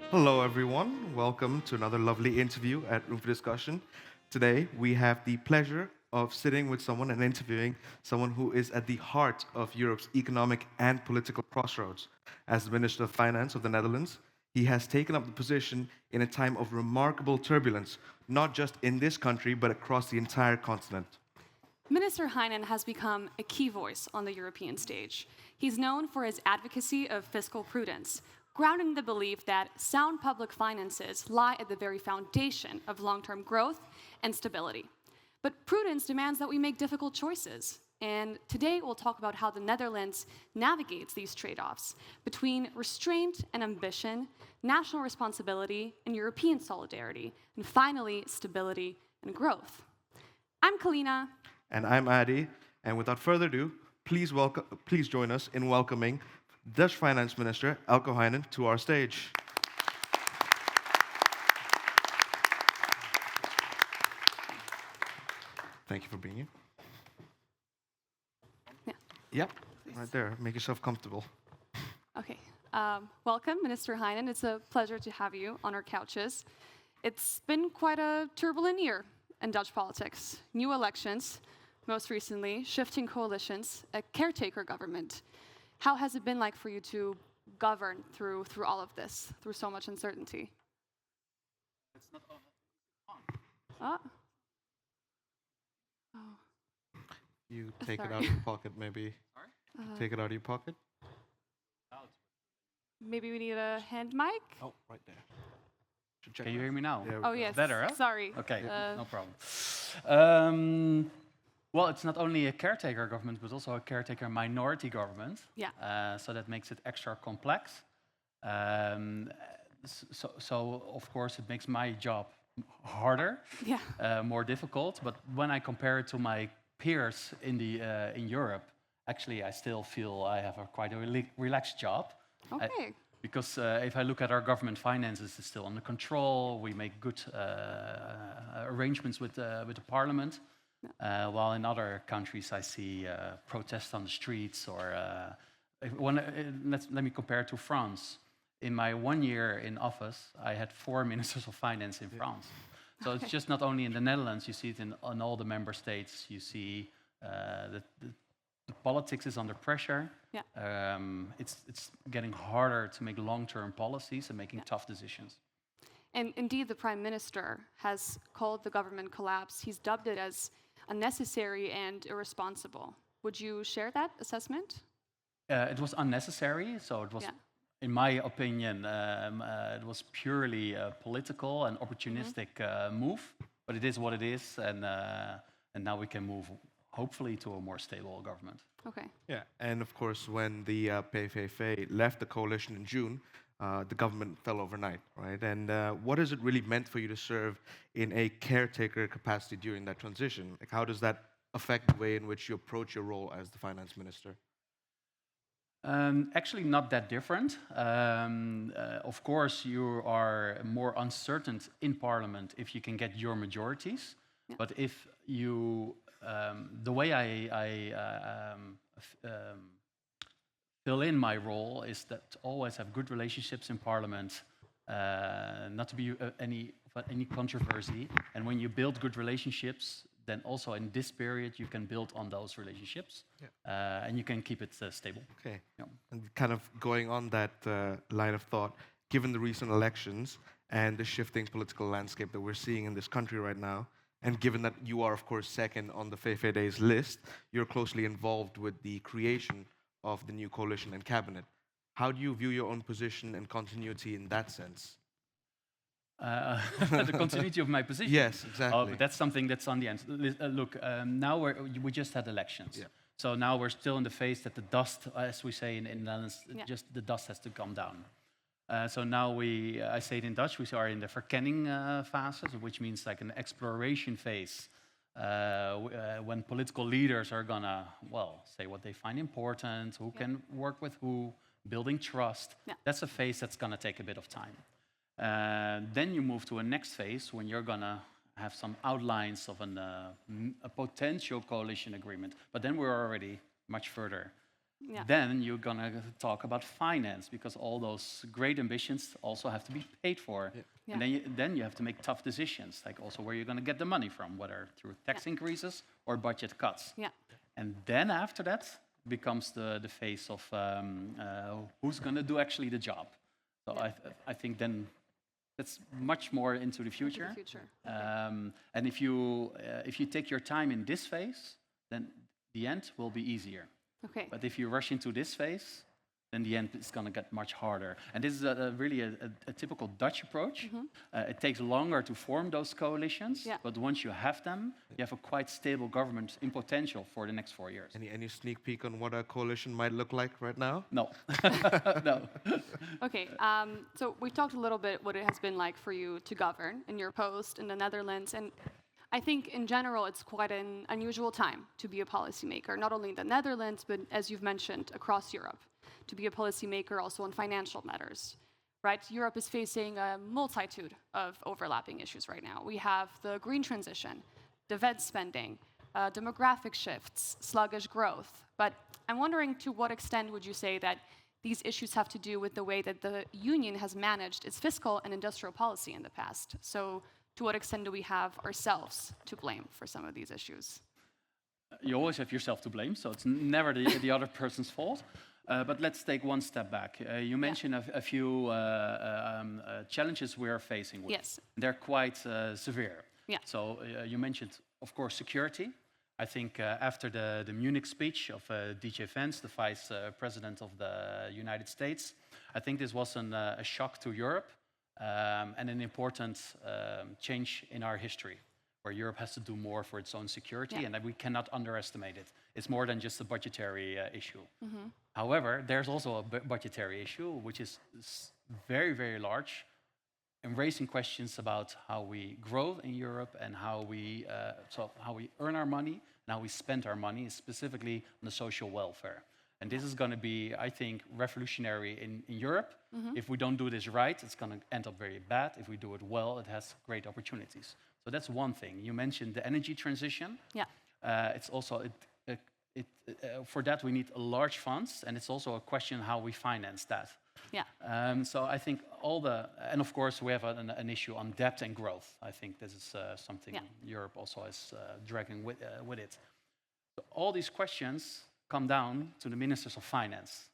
Hello, everyone. Welcome to another lovely interview at Room for Discussion. Today, we have the pleasure of sitting with someone and interviewing someone who is at the heart of Europe's economic and political crossroads. As the Minister of Finance of the Netherlands, he has taken up the position in a time of remarkable turbulence, not just in this country, but across the entire continent. Minister Heinen has become a key voice on the European stage. He's known for his advocacy of fiscal prudence, grounded in the belief that sound public finances lie at the very foundation of long-term growth and stability. But prudence demands that we make difficult choices. And today we'll talk about how the Netherlands navigates these trade-offs between restraint and ambition, national responsibility and European solidarity, and finally, stability and growth. I'm Kalina. And I'm Adi. And without further ado, please join us in welcoming Dutch Finance Minister Eelco Heinen to our stage. Thank you for being here. Yeah. Yep, right there. Make yourself comfortable. Okay. Welcome, Minister Heinen. It's a pleasure to have you on our couches. It's been quite a turbulent year in Dutch politics. New elections, most recently, shifting coalitions, a caretaker government. How has it been like for you to govern through all of this, through so much uncertainty? It's not on. Oh. Oh. You take it Sorry. out of your pocket, maybe. Sorry? Take it out of your pocket. Maybe we need a hand mic? Oh, right there. Should check Can you that. hear me now? There we Oh, go. yes. Better, huh? Sorry. Okay, Uh, no problem. Well, it's not only a caretaker government, but also a caretaker minority government. Yeah. So that makes it extra complex. So of course, it makes my job harder, Yeah. more difficult. But when I compare it to my peers in Europe, actually, I still feel I have a quite a relaxed job. Okay. Because if I look at our government finances, it's still under control. We make good arrangements with the parliament. While in other countries, I see protests on the streets. Or let me compare it to France. In my 1 year in office, I had 4 ministers of finance in France. So it's just not only in the Netherlands. You see it in all the member states. You see that the politics is under pressure. Yeah. It's getting harder to make long-term policies and making tough decisions. And indeed, the Prime Minister has called the government collapse. He's dubbed it as unnecessary and irresponsible. Would you share that assessment? It was unnecessary, so it was, Yeah. in my opinion, it was purely a political and opportunistic move. But it is what it is, and now we can move, hopefully, to a more stable government. Okay. Yeah, and of course, when the PVV left the coalition in June, the government fell overnight, right? And what has it really meant for you to serve in a caretaker capacity during that transition? Like, how does that affect the way in which you approach your role as the finance minister? Actually, not that different. Of course, you are more uncertain in Parliament if you can get your majorities. Yeah. But if you, the way I fill in my role is that to always have good relationships in Parliament, not to be any controversy. And when you build good relationships, then also in this period you can build on those relationships, and you can keep it stable. Okay. Yeah. And kind of going on that line of thought, given the recent elections and the shifting political landscape that we're seeing in this country right now, and given that you are, of course, second on the VVD's list, you're closely involved with the creation of the new coalition and cabinet. How do you view your own position and continuity in that sense? The continuity of my position. Yes, exactly. Oh, but that's something that's on the end. Look, now we just had elections. Yeah. So now we're still in the phase that the dust, as we say in the Netherlands, Yeah. just the dust has to come down. So now I say it in Dutch, we are in the verkenning phase, which means like an exploration phase, when political leaders are gonna, say what they find important, who can work with who, building trust. Yeah. That's a phase that's gonna take a bit of time. Then you move to a next phase when you're gonna have some outlines of a potential coalition agreement. But then we're already much further. Yeah. Then you're gonna talk about finance because all those great ambitions also have to be paid for. Yeah. And then you have to make tough decisions, like also where you're gonna get the money from, whether through tax increases or budget cuts. Yeah. And then after that becomes the phase of who's gonna do actually the job. So I think then that's much more into the future. And if you take your time in this phase, then the end will be easier. Okay. But if you rush into this phase, then the end is going to get much harder. And this is really a typical Dutch approach. It takes longer to form those coalitions, but once you have them, you have a quite stable government in potential for the next 4 years. Any sneak peek on what a coalition might look like right now? No. No. Okay, so we talked a little bit what it has been like for you to govern in your post in the Netherlands, and I think in general it's quite an unusual time to be a policymaker, not only in the Netherlands, but as you've mentioned, across Europe, to be a policymaker also on financial matters, right? Europe is facing a multitude of overlapping issues right now. We have the green transition, defense spending, demographic shifts, sluggish growth, but I'm wondering to what extent would you say that these issues have to do with the way that the Union has managed its fiscal and industrial policy in the past? So to what extent do we have ourselves to blame for some of these issues? You always have yourself to blame, so it's never the other person's fault. But let's take one step back. You mentioned a few challenges we are facing with. Yes. They're quite severe. Yeah. So you mentioned, of course, security. I think after the Munich speech of DJ Vance, the Vice President of the United States, I think this was a shock to Europe and an important change in our history, where Europe has to do more for its own security, and that we cannot underestimate it. It's more than just a budgetary issue. However, there's also a budgetary issue, which is very, very large, and raising questions about how we grow in Europe and how we earn our money and how we spend our money, specifically on the social welfare. And this is going to be, I think, revolutionary in Europe. If we don't do this right, it's going to end up very bad. If we do it well, it has great opportunities. So that's one thing. You mentioned the energy transition. Yeah. It's also for that we need large funds, and it's also a question how we finance that. Yeah. So I think and of course we have an issue on debt and growth. I think this is something Europe also is dragging with it. So all these questions come down to the ministers of finance.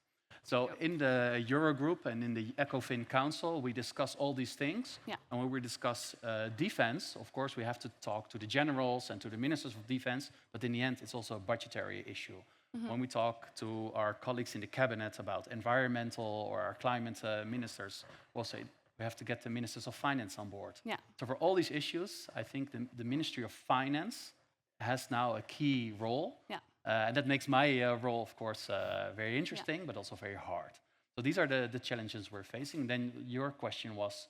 So in the Eurogroup and in the ECOFIN Council, we discuss all these things. And when we discuss defense, of course, we have to talk to the generals and to the ministers of defense. But in the end, it's also a budgetary issue. When we talk to our colleagues in the cabinet about environmental or our climate ministers, we'll say we have to get the ministers of finance on board. So for all these issues, I think the Ministry of Finance has now a key role. And that makes my role, of course, very interesting, but also very hard. So these are the challenges we're facing. Then your question was?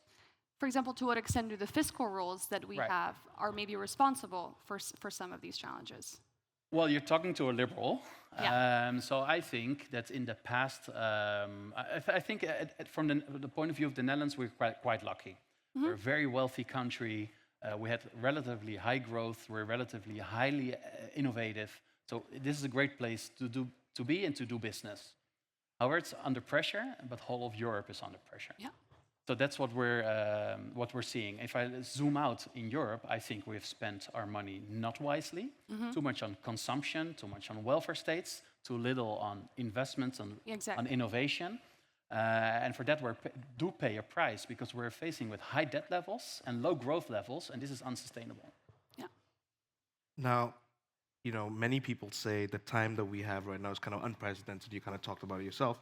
For example, to what extent do the fiscal rules that we have are maybe responsible for some of these challenges? Well, you're talking to a liberal. So I think that in the past, I think from the point of view of the Netherlands, we're quite lucky. We're a very wealthy country. We had relatively high growth. We're relatively highly innovative. So this is a great place to be and to do business. However, it's under pressure, but whole of Europe is under pressure. So that's what we're seeing. If I zoom out in Europe, I think we have spent our money not wisely. Too much on consumption, too much on welfare states, too little on investments, on innovation. And for that, we do pay a price because we're facing with high debt levels and low growth levels, and this is unsustainable. Now, many people say the time that we have right now is kind of unprecedented. You kind of talked about it yourself.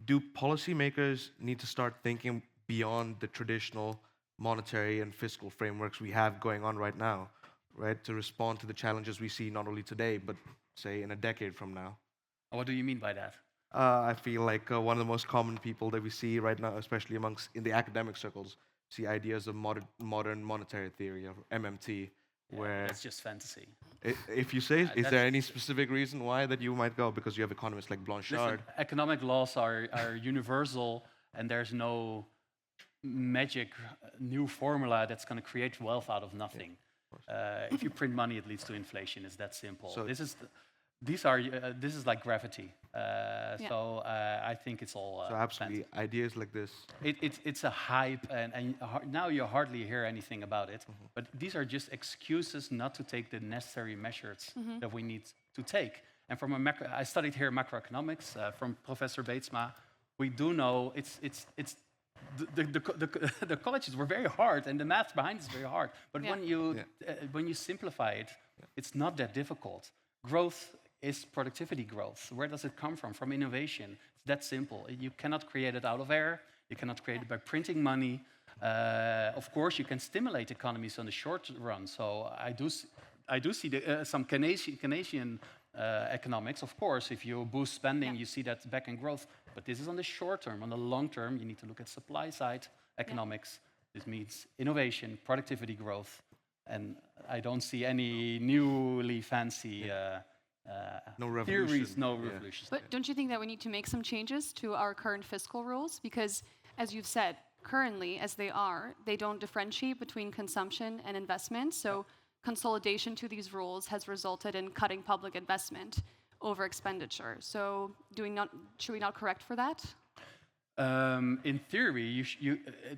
Do policymakers need to start thinking beyond the traditional monetary and fiscal frameworks we have going on right now, right, to respond to the challenges we see not only today, but say in a decade from now? What do you mean by that? I feel like one of the most common people that we see right now, especially in the academic circles, see ideas of modern monetary theory, of MMT, where it's just fantasy. If you say, is there any specific reason why that you might go? Because you have economists like Blanchard. Listen, economic laws are universal, and there's no magic new formula that's going to create wealth out of nothing. If you print money, it leads to inflation. It's that simple. So These are this is like gravity. So I think it's all So absolutely, ideas like this. it's a hype, and now you hardly hear anything about it. But these are just excuses not to take the necessary measures that we need to take. And from I studied here macroeconomics from Professor Beetsma. We do know it's the colleges were very hard, and the math behind it is very hard. But when you simplify it, it's not that difficult. Growth is productivity growth. Where does it come from? From innovation. It's that simple. You cannot create it out of air. You cannot create it by printing money. Of course, you can stimulate economies on the short run. So I do see some Keynesian economics. Of course, if you boost spending, you see that back in growth. But this is on the short term. On the long term, you need to look at supply side economics. This means innovation, productivity growth. And I don't see any newly fancy No revolution. theories, no revolutions. But don't you think that we need to make some changes to our current fiscal rules? Because, as you've said, currently, as they are, they don't differentiate between consumption and investment. So consolidation to these rules has resulted in cutting public investment over expenditure. So should we not correct for that? In theory,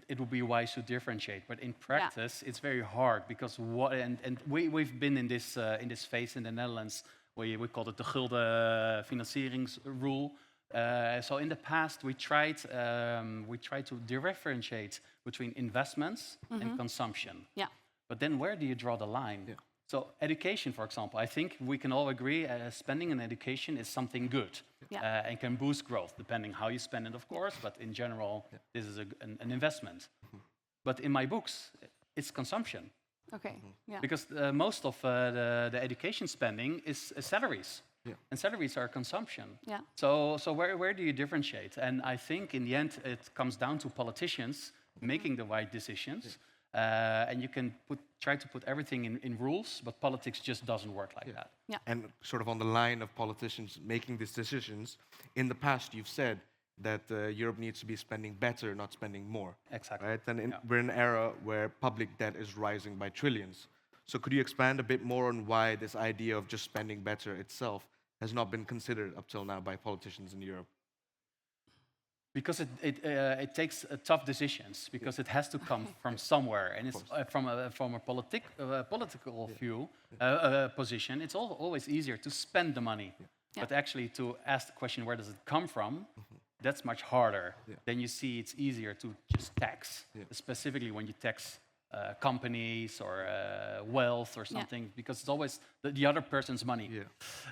it would be wise to differentiate, but in practice, it's very hard because we've been in this phase in the Netherlands. We call it the gulden financieringsrule. So in the past, we tried to differentiate between investments and consumption. Yeah. But then where do you draw the line? Yeah. So education, for example, I think we can all agree spending on education is something good and can boost growth, depending how you spend it, of course. But in general, this is an investment. But in my books, it's consumption. Okay. Yeah. Because most of the education spending is salaries. Yeah. And salaries are consumption. Yeah. So where do you differentiate? And I think in the end, it comes down to politicians making the right decisions. And you can try to put everything in rules, but politics just doesn't work like that. Yeah. And sort of on the line of politicians making these decisions, in the past you've said that Europe needs to be spending better, not spending more. Exactly. Right? And we're in an era where public debt is rising by trillions. So could you expand a bit more on why this idea of just spending better itself has not been considered up till now by politicians in Europe? Because it takes tough decisions, because it has to come from somewhere, and it's from a political view position. It's always easier to spend the money, but actually to ask the question, where does it come from? That's much harder. Then you see it's easier to just tax, specifically when you tax companies or wealth or something, because it's always the other person's money.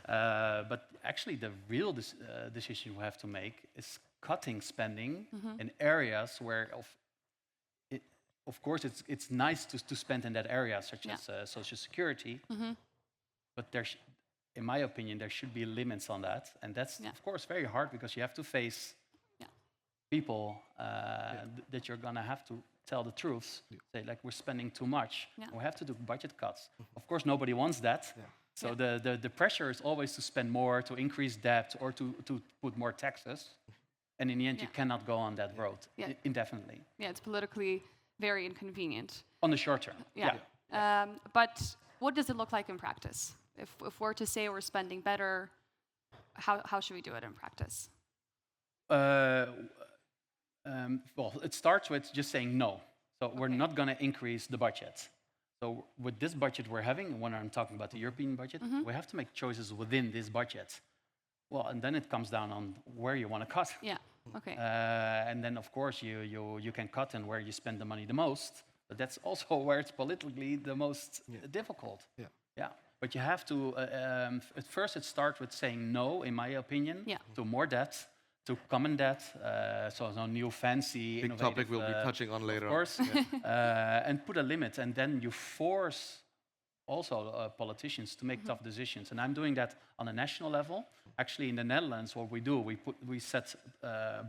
But actually, the real decision we have to make is cutting spending in areas where, of course, it's nice to spend in that area, such as social security. But in my opinion, there should be limits on that, and that's of course very hard because you have to face people that you're gonna have to tell the truth. Say like, we're spending too much. We have to do budget cuts. Of course, nobody wants that. So the pressure is always to spend more, to increase debt, or to put more taxes. And in the end, you cannot go on that road indefinitely. Yeah, it's politically very inconvenient. On the short term. But what does it look like in practice? If we're to say we're spending better, how should we do it in practice? Well, it starts with just saying no. So we're not going to increase the budget. So with this budget we're having, when I'm talking about the European budget, we have to make choices within this budget. Well, and then it comes down on where you want to cut. Yeah. Okay. And then, of course, you can cut in where you spend the money the most. But that's also where it's politically the most difficult. Yeah. But you have to. At first, it starts with saying no, in my opinion, to more debt, to common debt. So no new fancy big topic we'll be touching on later. Of course. And put a limit, and then you force also politicians to make tough decisions. And I'm doing that on a national level. Actually, in the Netherlands, what we do, we set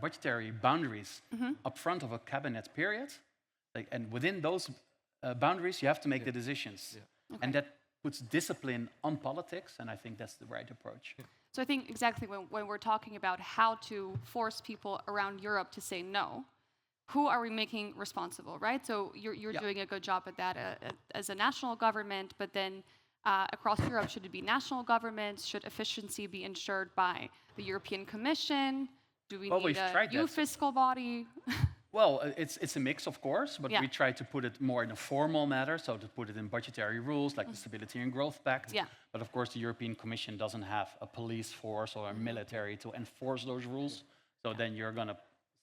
budgetary boundaries up front of a cabinet period. And within those boundaries, you have to make the decisions. And that puts discipline on politics, and I think that's the right approach. So I think exactly when we're talking about how to force people around Europe to say no, who are we making responsible, right? So you're doing a good job at that as a national government, but then across Europe, should it be national governments? Should efficiency be ensured by the European Commission? Do we Well, need we've a tried new that. fiscal body? Well, it's a mix, of course, but Yeah. we try to put it more in a formal manner, so to put it in budgetary rules like the Stability and Growth Pact. Yeah. But of course, the European Commission doesn't have a police force or a military to enforce those rules. So then you're going to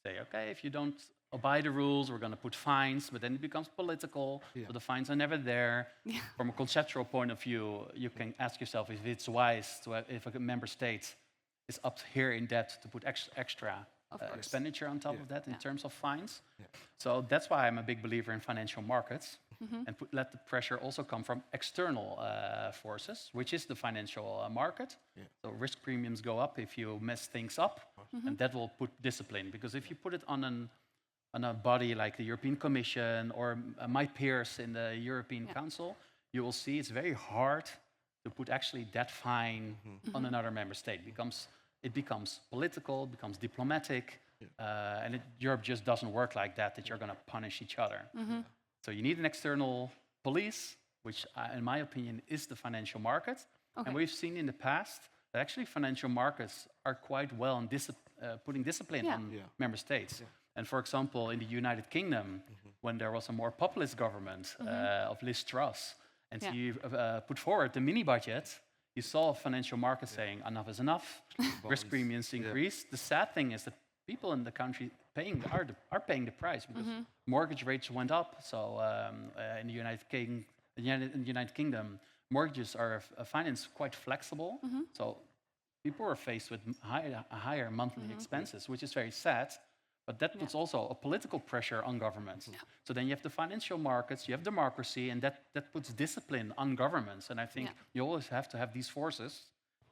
say, okay, if you don't obey the rules, we're going to put fines, but then it becomes political, so the fines are never there. From a conceptual point of view, you can ask yourself if it's wise to have, if a member state is up here in debt to put extra expenditure on top of that in terms of fines. So that's why I'm a big believer in financial markets and let the pressure also come from external forces, which is the financial market. So risk premiums go up if you mess things up, and that will put discipline. Because if you put it on a body like the European Commission or my peers in the European Council, you will see it's very hard to put actually that fine on another member state. It becomes political, it becomes diplomatic, and Europe just doesn't work like that, that you're going to punish each other. So you need an external police, which in my opinion is the financial market. And we've seen in the past that actually financial markets are quite well in putting discipline on member states. And for example, in the United Kingdom, when there was a more populist government of Liz Truss, and she put forward the mini budget, you saw financial markets saying enough is enough, risk premiums increase. The sad thing is that people in the country are paying the price because mortgage rates went up. So in the United Kingdom, mortgages are financed quite flexible. So people are faced with higher monthly expenses, which is very sad. But that puts also a political pressure on governments. So then you have the financial markets, you have democracy, and that puts discipline on governments. And I think you always have to have these forces.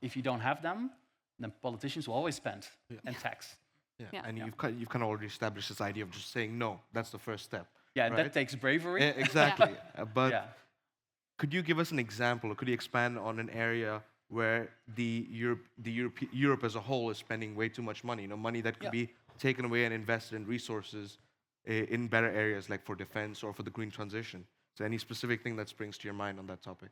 If you don't have them, then politicians will always spend and tax. And you've kind of already established this idea of just saying no. That's the first step. Yeah, and right? that takes bravery. Exactly. But could you give us an example, or could you expand on an area where Europe as a whole is spending way too much money? Money that could be taken away and invested in resources in better areas, like for defense or for the green transition. So any specific thing that springs to your mind on that topic?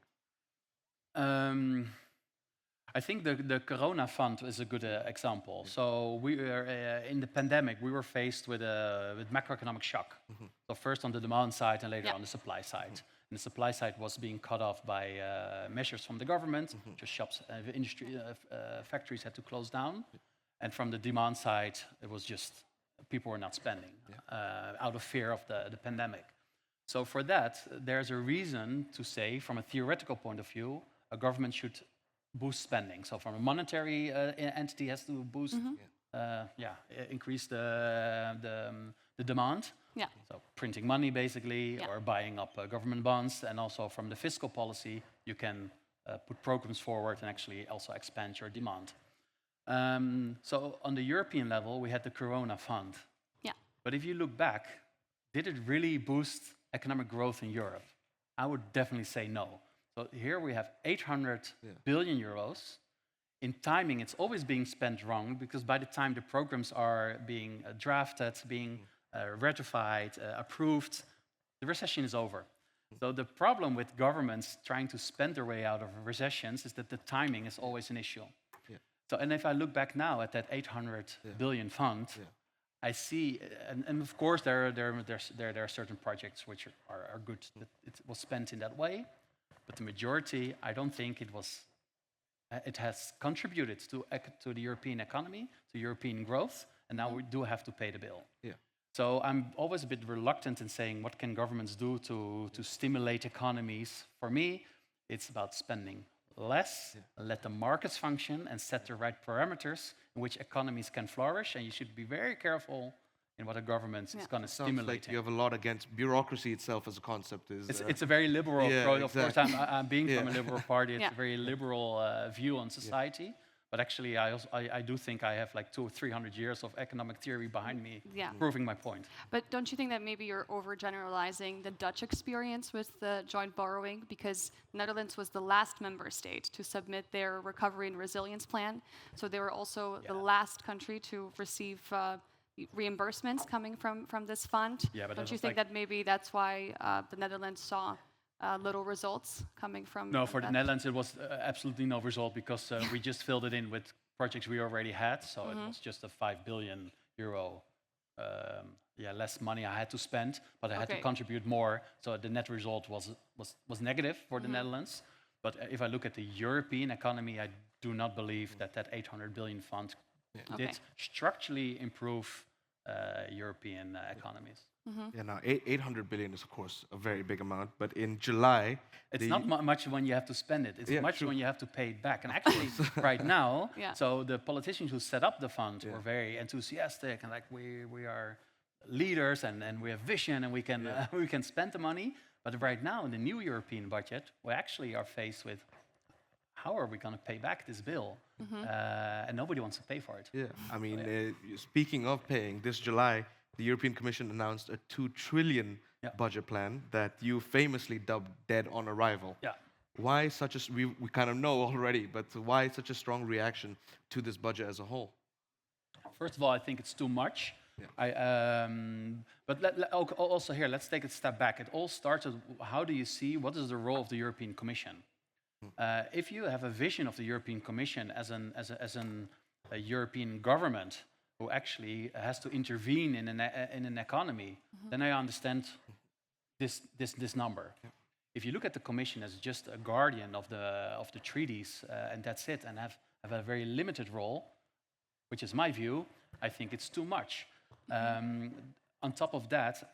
I think the Corona Fund is a good example. So we were in the pandemic, we were faced with macroeconomic shock. So first on the demand side and later on the supply side. And the supply side was being cut off by measures from the government. Just shops, industry, factories had to close down. And from the demand side, it was just people were not spending out of fear of the pandemic. So for that, there's a reason to say, from a theoretical point of view, a government should boost spending. So from a monetary entity has to boost, increase the demand. So printing money basically, or buying up government bonds. And also from the fiscal policy, you can put programs forward and actually also expand your demand. So on the European level, we had the Corona Fund. But if you look back, did it really boost economic growth in Europe? I would definitely say no. So here we have 800 billion euros. In timing, it's always being spent wrong because by the time the programs are being drafted, being ratified, approved, the recession is over. So the problem with governments trying to spend their way out of recessions is that the timing is always an issue. So, and if I look back now at that 800 billion fund, I see, and of course there are certain projects which are good that it was spent in that way, but the majority, I don't think it has contributed to the European economy, to European growth, and now we do have to pay the bill. So I'm always a bit reluctant in saying what can governments do to stimulate economies. For me, it's about spending less, let the markets function and set the right parameters in which economies can flourish. And you should be very careful in what a government is going to stimulate. Like you have a lot against bureaucry itself as a concept. It's a very liberal approach. Exactly. Of course, I'm being from a liberal party. It's a very liberal view on society. But actually, I do think I have like 200 or 300 years of economic theory behind me proving my point. But don't you think that maybe you're overgeneralizing the Dutch experience with the joint borrowing? Because Netherlands was the last member state to submit their recovery and resilience plan. So they were also the last country to receive reimbursements coming from this fund. Yeah, but don't you think that maybe that's why the Netherlands saw little results coming from No, for the that? Netherlands, it was absolutely no result because we just filled it in with projects we already had. So it was just a 5 billion euro, less money I had to spend, but I had to Okay. contribute more. So the net result was negative for the Netherlands. But if I look at the European economy, I do not believe that 800 billion fund did Okay. structurally improve European economies. Yeah, now 800 billion is of course a very big amount, but in July, It's not much when you have to spend it. It's Yeah, much true. when you have to pay it back. And actually, right now, Yeah. so the politicians who set up the fund were very enthusiastic and like we are leaders and we have vision and we can we can spend the money. But right now, in the new European budget, we actually are faced with how are we going to pay back this bill? And nobody wants to pay for it. Yeah, I mean, speaking of paying, this July, the European Commission announced a 2 trillion budget plan that you famously dubbed dead on arrival. Yeah. Why such a, we kind of know already, but why such a strong reaction to this budget as a whole? First of all, I think it's too much. But also here, let's take a step back. It all starts with how do you see what is the role of the European Commission? If you have a vision of the European Commission as a European government who actually has to intervene in an economy, then I understand this number. If you look at the Commission as just a guardian of the treaties and that's it, and have a very limited role, which is my view, I think it's too much. On top of that,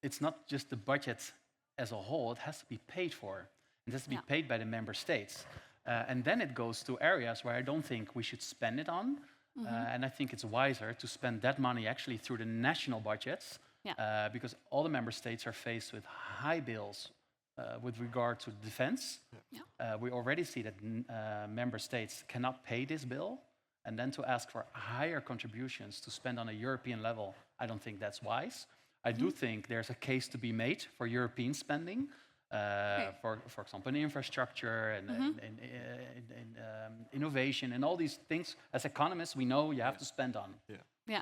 it's not just the budget as a whole; it has to be paid for. It has to be paid by the member states. And then it goes to areas where I don't think we should spend it on. And I think it's wiser to spend that money actually through the national budgets, because all the member states are faced with high bills with regard to defense. We already see that member states cannot pay this bill. And then to ask for higher contributions to spend on a European level, I don't think that's wise. I do think there's a case to be made for European spending. For example, in infrastructure and innovation and all these things, as economists, we know you have to spend on. Yeah.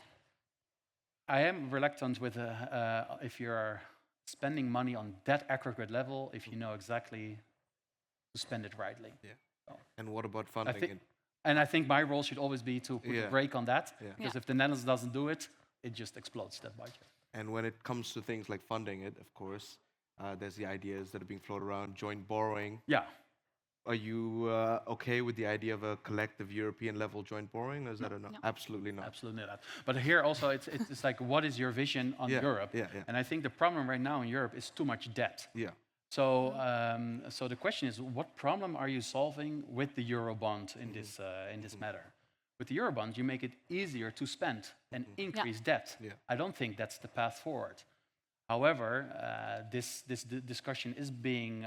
I am reluctant with if you're spending money on that aggregate level, if you know exactly to spend it rightly. And what about funding? I think my role should always be to put a brake on that, because if the Netherlands doesn't do it, it just explodes that budget. And when it comes to things like funding it, of course, there's the ideas that are being floated around, joint borrowing. Yeah. Are you okay with the idea of a collective European level joint borrowing, or is that a no? Absolutely not. Absolutely not. But here also, it's like, what is your vision on Europe? And I think the problem right now in Europe is too much debt. So, so the question is, what problem are you solving with the Eurobond in this matter? With the Eurobond, you make it easier to spend and increase debt. I don't think that's the path forward. However, this discussion is being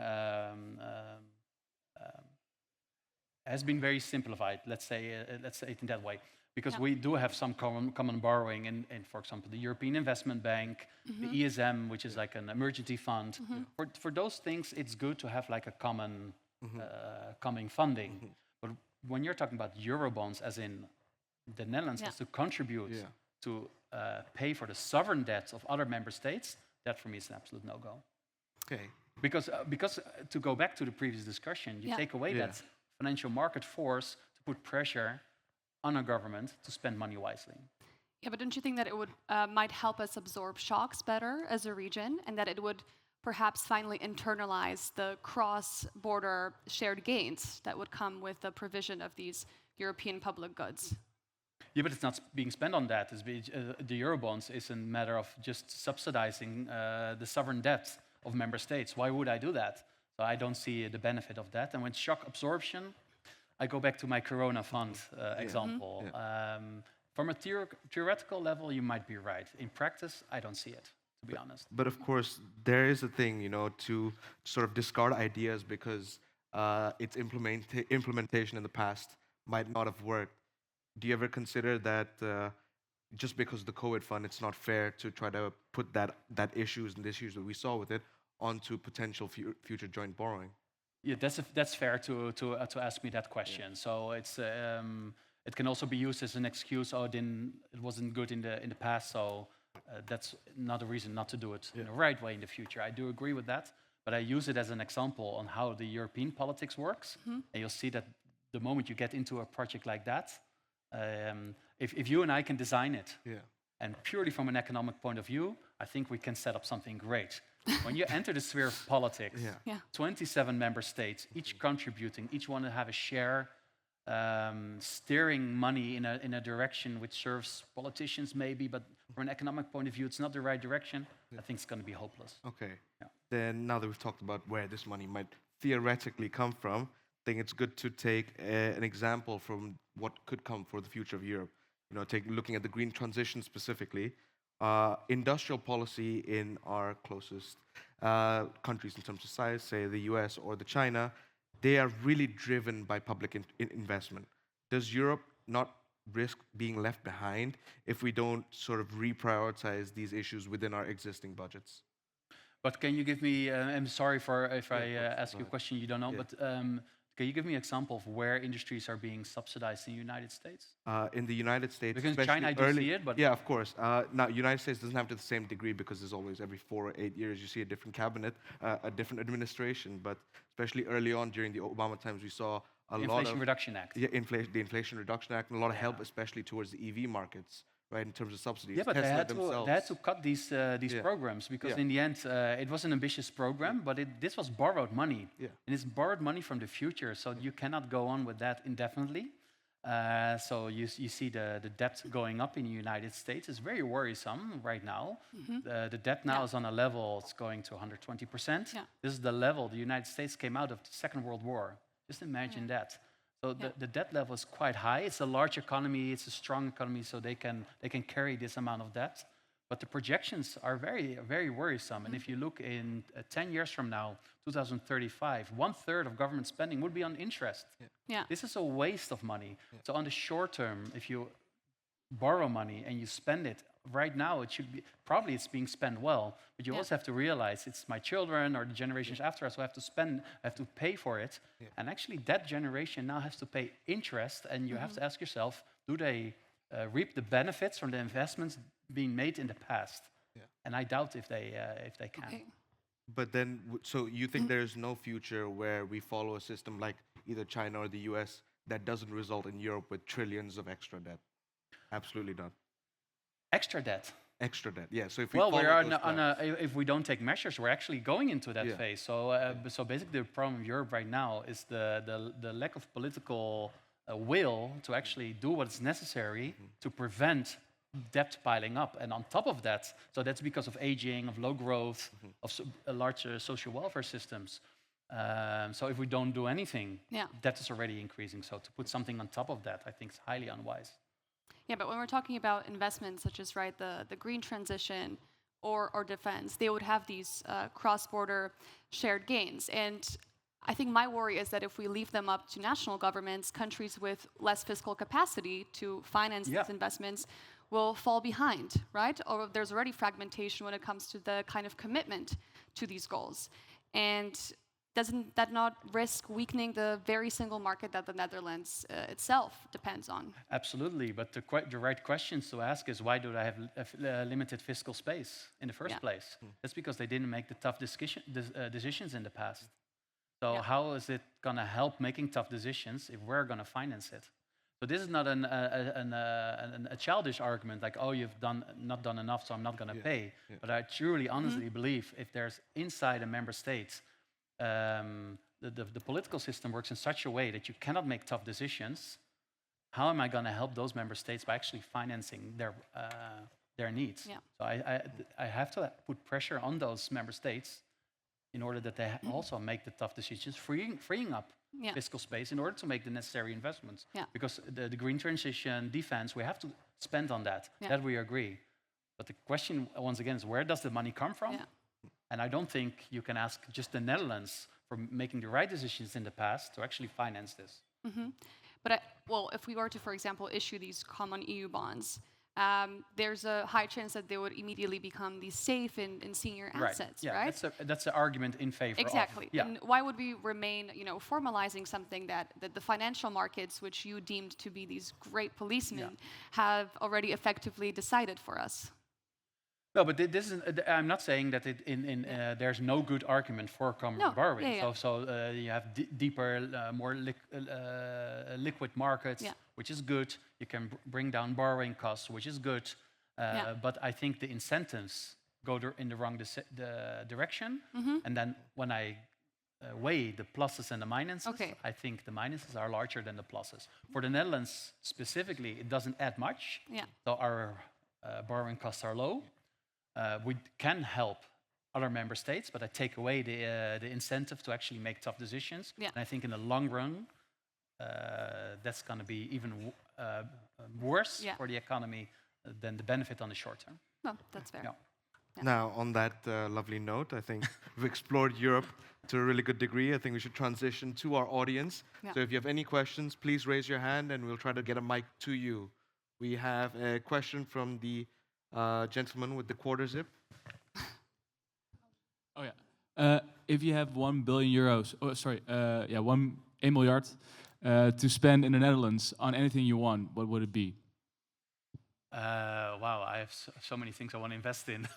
has been very simplified. Let's say it in that way, because we do have some common borrowing in, for example, the European Investment Bank, the ESM, which is like an emergency fund. For those things, it's good to have like a common funding. But when you're talking about Eurobonds, as in the Netherlands has to contribute to pay for the sovereign debts of other member states, that for me is an absolute no-go. Okay. Because to go back to the previous discussion, you take away that financial market force to put pressure on a government to spend money wisely. Yeah, but don't you think that it would might help us absorb shocks better as a region, and that it would perhaps finally internalize the cross-border shared gains that would come with the provision of these European public goods? Yeah, but it's not being spent on that. The Eurobonds is a matter of just subsidizing the sovereign debt of member states. Why would I do that? So I don't see the benefit of that. And with shock absorption, I go back to my Corona fund example. From a theoretical level, you might be right. In practice, I don't see it, to be honest. But of course, there is a thing, you know, to sort of discard ideas because its implementation in the past might not have worked. Do you ever consider that just because the COVID fund, it's not fair to try to put that issues and issues that we saw with it onto potential future joint borrowing? Yeah, that's fair to ask me that question. So it's it can also be used as an excuse. Oh, it wasn't good in the past, so that's not a reason not to do it in the right way in the future. I do agree with that, But I use it as an example on how the European politics works. And you'll see that the moment you get into a project like that, if you and I can design it, and purely from an economic point of view, I think we can set up something great. When you enter the sphere of politics, 27 member states, each contributing, each one to have a share, steering money in a direction which serves politicians maybe, but from an economic point of view, it's not the right direction. I think it's going to be hopeless. Okay. Then now that we've talked about where this money might theoretically come from, I think it's good to take an example from what could come for the future of Europe. Looking at the green transition specifically, industrial policy in our closest countries in terms of size, say the US or the China, they are really driven by public investment. Does Europe not risk being left behind if we don't sort of reprioritize these issues within our existing budgets? But can you give me, I'm sorry if I ask you a question you don't know, but can you give me an example of where industries are being subsidized in the United States? In the United States, because China, I do see it, but... Yeah, of course. Now, United States doesn't have to the same degree because there's always, every 4 or 8 years, you see a different cabinet, a different administration. But especially early on during the Obama times, we saw a lot of... Inflation Reduction Act. Yeah, the Inflation Reduction Act, and a lot of help, especially towards the EV markets. Right, in terms of subsidies. Yeah, but they had to cut these programs because in the end it was an ambitious program, but this was borrowed money. And it's borrowed money from the future, so you cannot go on with that indefinitely. So you see the debt going up in the United States. It's very worrisome right now. The debt now is on a level, it's going to 120%. This is the level the United States came out of the Second World War. Just imagine that. So the debt level is quite high. It's a large economy, it's a strong economy, so they can carry this amount of debt. But the projections are very, very worrisome. And if you look in 10 years from now, 2035, 1/3 of government spending would be on interest. This is a waste of money. So on the short term, if you borrow money and you spend it, right now it should be, probably it's being spent well, but you also have to realize it's my children or the generations after us who have to spend, have to pay for it. And actually that generation now has to pay interest, and you have to ask yourself, do they reap the benefits from the investments being made in the past? And I doubt if they can. Okay. But then, so you think there is no future where we follow a system like either China or the US that doesn't result in Europe with trillions of extra debt? Absolutely not. Extra debt. Extra debt, yeah. So if we if we don't take measures, we're actually going into that phase. So basically, the problem in Europe right now is the lack of political will to actually do what is necessary to prevent debt piling up. And on top of that, so that's because of aging, of low growth, of larger social welfare systems. So if we don't do anything, debt is already increasing. So to put something on top of that, I think is highly unwise. Yeah, but when we're talking about investments such as the green transition or defense, they would have these cross-border shared gains. And I think my worry is that if we leave them up to national governments, countries with less fiscal capacity to finance these investments will fall behind, right? Or there's already fragmentation when it comes to the kind of commitment to these goals. And doesn't that not risk weakening the very single market that the Netherlands itself depends on? Absolutely, but the right questions to ask is, why do they have limited fiscal space in the first place? That's because they didn't make the tough decisions in the past. So how is it going to help making tough decisions if we're going to finance it? So this is not a childish argument like, oh, you've not done enough, so I'm not going to pay. But I truly, honestly believe if there's inside a member state, the political system works in such a way that you cannot make tough decisions, how am I going to help those member states by actually financing their needs? So I have to put pressure on those member states in order that they also make the tough decisions, freeing up fiscal space in order to make the necessary investments. Because the green transition, defense, we have to spend on that. That we agree. But the question, once again, is where does the money come from? And I don't think you can ask just the Netherlands for making the right decisions in the past to actually finance this. But if we were to, for example, issue these common EU bonds, there's a high chance that they would immediately become these safe and senior assets, right? That's an argument in favor exactly. of... And why would we remain, formalizing something that the financial markets, which you deemed to be these great policemen, have already effectively decided for us? No, but this is. I'm not saying that there's no good argument for common No, borrowing. yeah. So you have deeper, more liquid markets, Yeah. which is good. You can bring down borrowing costs, which is good. Yeah. But I think the incentives go in the wrong direction. Mm-hmm. And then when I weigh the pluses and the minuses, Okay. I think the minuses are larger than the pluses. For the Netherlands specifically, it doesn't add much. Yeah. So our borrowing costs are low. We can help other member states, but I take away the incentive to actually make tough decisions. Yeah. And I think in the long run, that's going to be even worse Yeah. for the economy than the benefit on the short term. No, that's fair. Yeah. Yeah. Now, on that lovely note, I think we've explored Europe to a really good degree. I think we should transition to our audience. Yeah. So if you have any questions, please raise your hand and we'll try to get a mic to you. We have a question from the gentleman with the quarter zip. Oh yeah. If you have 1 billion euros, 1 miljard to spend in the Netherlands on anything you want, what would it be? Wow, I have so many things I want to invest in.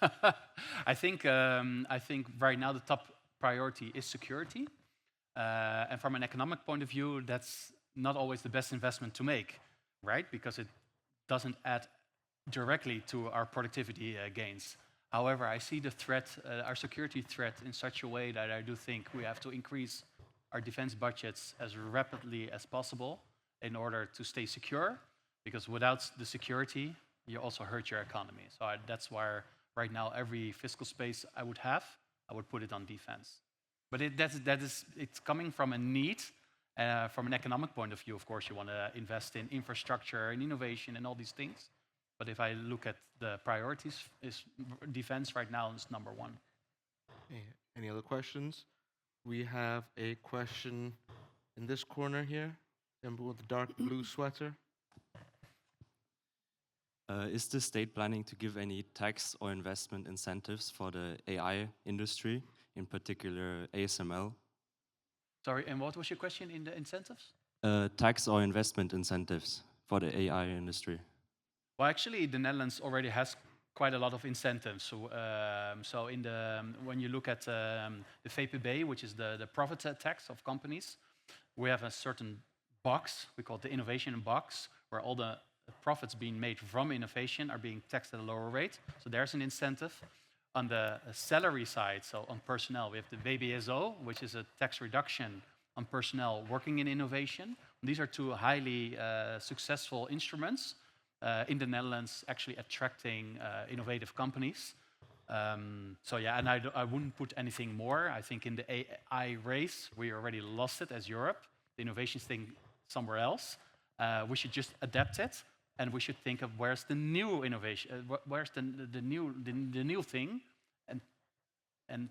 I think right now the top priority is security, and from an economic point of view, that's not always the best investment to make, right? Because it doesn't add directly to our productivity gains. However, I see the threat, our security threat, in such a way that I do think we have to increase our defense budgets as rapidly as possible in order to stay secure. Because without the security, you also hurt your economy. So that's why right now every fiscal space I would have, I would put it on defense. But it's coming from a need. From an economic point of view, of course, you want to invest in infrastructure and innovation and all these things. But if I look at the priorities, defense right now is number one. Any other questions? We have a question in this corner here. Gentleman with the dark blue sweater. Is the state planning to give any tax or investment incentives for the AI industry, in particular ASML? Sorry, and what was your question in the incentives? Tax or investment incentives for the AI industry. Well, actually, the Netherlands already has quite a lot of incentives. So when you look at the VPB, which is the profit tax of companies, we have a certain box, we call it the innovation box, where all the profits being made from innovation are being taxed at a lower rate. So there's an incentive. On the salary side, so on personnel, we have the WBSO, which is a tax reduction on personnel working in innovation. These are two highly successful instruments in the Netherlands, actually attracting innovative companies. So yeah, and I wouldn't put anything more. I think in the AI race, we already lost it as Europe. The innovations thing somewhere else. We should just adapt it, and we should think of where's the new innovation, where's the new thing, and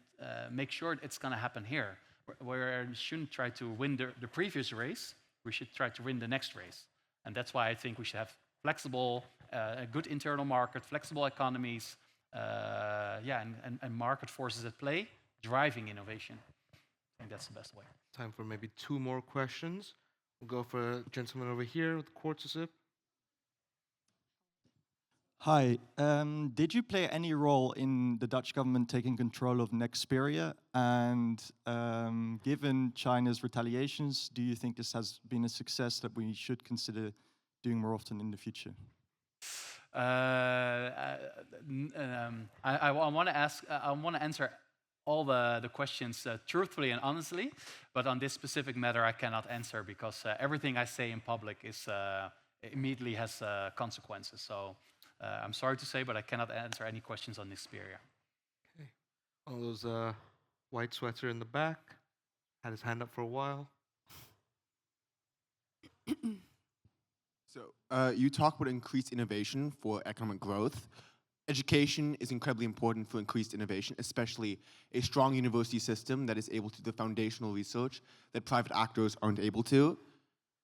make sure it's going to happen here. Where we shouldn't try to win the previous race, we should try to win the next race. And that's why I think we should have flexible, a good internal market, flexible economies, and market forces at play, driving innovation. I think that's the best way. Time for maybe 2 more questions. We'll go for a gentleman over here with the quarter zip. Hi. Did you play any role in the Dutch government taking control of Nexperia? And given China's retaliations, do you think this has been a success that we should consider doing more often in the future? I want to answer all the questions truthfully and honestly, but on this specific matter, I cannot answer because everything I say in public is immediately has consequences. So I'm sorry to say, but I cannot answer any questions on Nexperia. Okay. One of those white sweater in the back had his hand up for a while. So you talk about increased innovation for economic growth. Education is incredibly important for increased innovation, especially a strong university system that is able to do the foundational research that private actors aren't able to.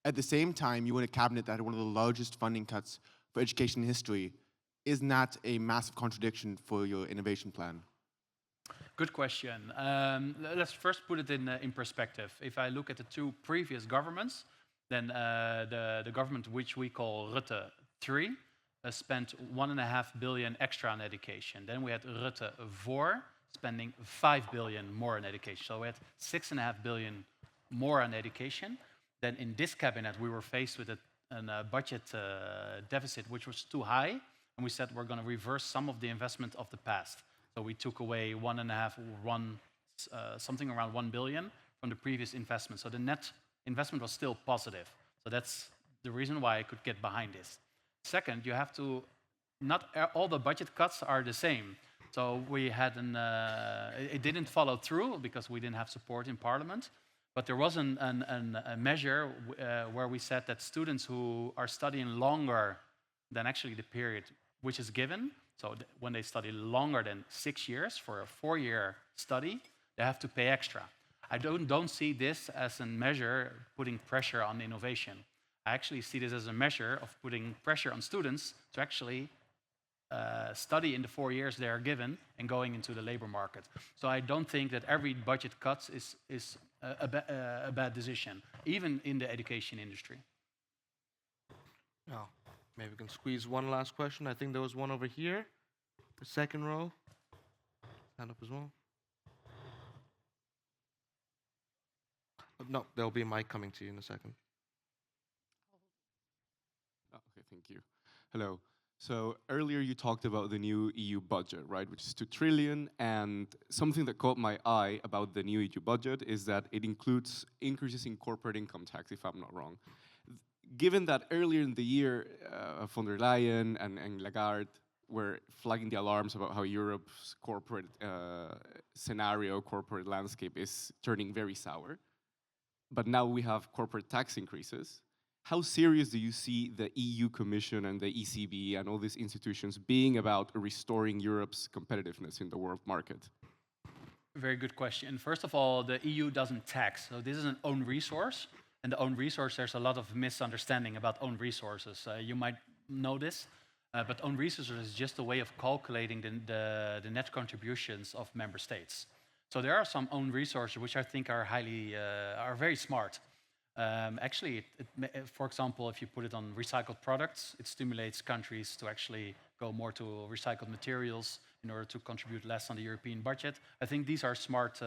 At the same time, you in a cabinet that had one of the largest funding cuts for education in history. Isn't that a massive contradiction for your innovation plan? Good question. Let's first put it in perspective. If I look at the 2 previous governments, then the government which we call Rutte 3 spent 1.5 billion extra on education. Then we had Rutte 4 spending 5 billion more on education. So we had 6.5 billion more on education. Then in this cabinet, we were faced with a budget deficit which was too high, and we said we're going to reverse some of the investment of the past. So we took away something around 1 billion from the previous investment. So the net investment was still positive. So that's the reason why I could get behind this. Second, you have to, not all the budget cuts are the same. So we had it didn't follow through because we didn't have support in Parliament. But there was a measure where we said that students who are studying longer than actually the period which is given, so when they study longer than 6 years for a 4-year study, they have to pay extra. I don't see this as a measure putting pressure on innovation. I actually see this as a measure of putting pressure on students to actually study in the 4 years they are given and going into the labor market. So I don't think that every budget cut is a bad decision, even in the education industry. Now, maybe we can squeeze one last question. I think there was one over here, the second row. Hand up as well. No, there'll be a mic coming to you in a second. Okay, thank you. Hello. So earlier you talked about the new EU budget, right, which is 2 trillion, and something that caught my eye about the new EU budget is that it includes increases in corporate income tax, if I'm not wrong. Given that earlier in the year, von der Leyen and Lagarde were flagging the alarms about how Europe's corporate corporate landscape is turning very sour, but now we have corporate tax increases. How serious do you see the EU Commission and the ECB and all these institutions being about restoring Europe's competitiveness in the world market? Very good question. First of all, the EU doesn't tax, so this is an own resource. And the own resource, there's a lot of misunderstanding about own resources. You might know this, but own resources is just a way of calculating the net contributions of member states. So there are some own resources which I think are very smart. Actually, for example, if you put it on recycled products, it stimulates countries to actually go more to recycled materials in order to contribute less on the European budget. I think these are smart